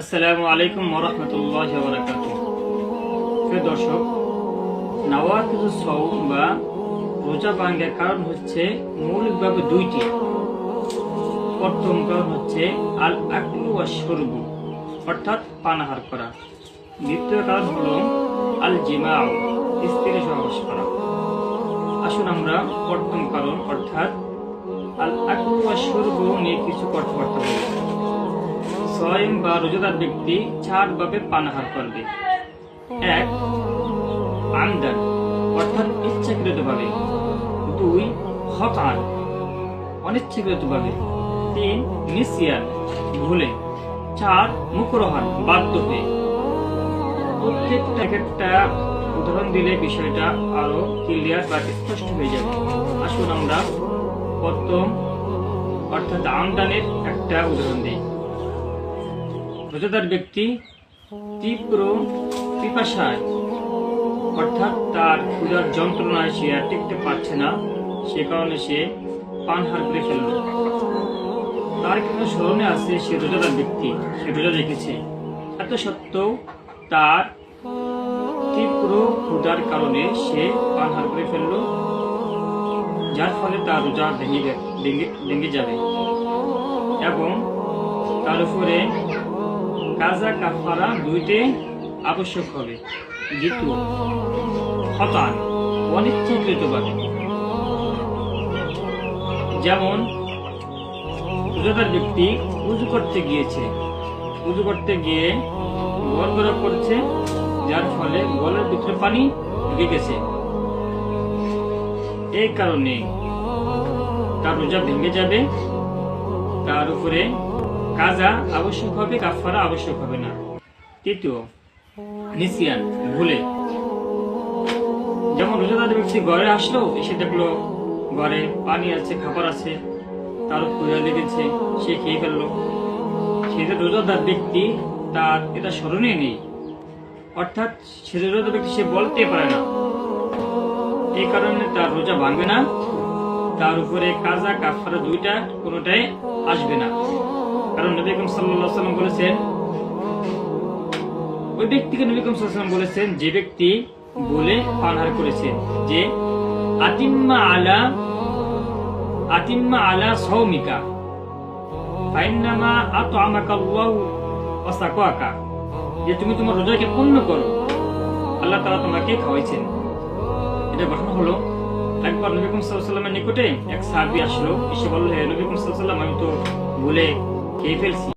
আসসালামু আলাইকুম ওয়া রাহমাতুল্লাহি ওয়া বারাকাতুহু। প্রিয় দর্শক, নাওয়াকিদুস সাওম বা রোজা ভাঙ্গার কারণ হচ্ছে মৌলিকভাবে দুইটি। প্রথম কারণ হচ্ছে আল আকলু ওয়াশ শুরবু, অর্থাৎ পানাহার করা। দ্বিতীয় কারণ হলো আল জিমাউ, স্ত্রীর সহবাস করা। আসুন আমরা প্রথম কারণ অর্থাৎ আল আকলু ওয়াশ শুরবু নিয়ে কিছু কথাবার্তা বলি। সাইম বা রোজাদার ব্যক্তি চার ভাবে পানাহার করবে। এক, আমদান অর্থাৎ ইচ্ছাকৃতভাবে। দুই, খতান অনিচ্ছাকৃতভাবে। তিন, নিসিয়ান ভুলে। চার, মুকরহান বাধ্য হয়ে। প্রত্যেকটা একটা উদাহরণ দিলে বিষয়টা আরো ক্লিয়ার বা স্পষ্ট হয়ে যাবে। আসুন আমরা প্রথম অর্থাৎ আমদানের একটা উদাহরণ দিই। রোজাদার ব্যক্তি তীব্র পিপাসায় অর্থাৎ তার ক্ষুধার যন্ত্রণায় সে আর টিকতে পারছে না, সে কারণে সে পানাহার করে ফেলল। তার কিন্তু স্মরণে আছে সে রোজাদার ব্যক্তি, সে রোজা রেখেছে, এত সত্ত্বেও তার তীব্র ক্ষুধার কারণে সে পানাহার করে ফেলল, যার ফলে তার রোজা ভেঙে যাবে এবং তার উপরে কাজা কাফারা দুইটি আবশ্যক হবে। দ্বিতীয়, খতান অনিচ্ছাকৃতভাবে। যেমন রোজাদার ব্যক্তি উযু করতে গিয়েছে, উযু করতে গিয়ে গড়গড় করছে, যার ফলে গলের ভিতরে পানি ঢুকে গেছে, এই কারণে তার রোজা ভেঙে যাবে। তার উপরে কাজা আবশ্যক হবে, কাফারা আবশ্যক হবে না। তৃতীয়, নিসিয়ান ভুলে। যেমন রোজাদার ব্যক্তি ঘরে আসলো, এসে দেখলো ঘরে পানি আছে, খাবার আছে, তার ক্ষুধা লেগেছে, সে খেয়ে ফেললো। সেটা রোজাদার ব্যক্তি তার এটা স্মরণে নেই, অর্থাৎ সে রোজাদার ব্যক্তি সে বলতে পারে না, এই কারণে তার রোজা ভাঙবে না। তার উপরে কাজা কাফারা দুইটা কোনোটাই আসবে না। কারণ নবী করিম সাল্লাল্লাহু আলাইহি ওয়াসাল্লাম বলেছেন, ওই ব্যক্তিকে নবী করিম সাল্লাল্লাহু আলাইহি ওয়াসাল্লাম বলেছেন যে ব্যক্তি বলে পানাহার করেছে যে আতিম্মা আলা সাওমিকা ফাইন্নামা আত'আমাকাল্লাহু ওয়া সাকাকা, যে তুমি তোমার রোজাকে পূর্ণ করো, আল্লাহ তাআলা তোমাকে খাওয়াইছেন। এটা ঘটনা হলো, একবার নবী করিম সাল্লাল্লাহু আলাইহি ওয়াসাল্লামের নিকটে এক সাহাবী আসলো, এসে বলল, হে নবী করিম সাল্লাল্লাহু আলাইহি ওয়াসাল্লাম, আমি তো ভুলে খেয়ে ফেলছি।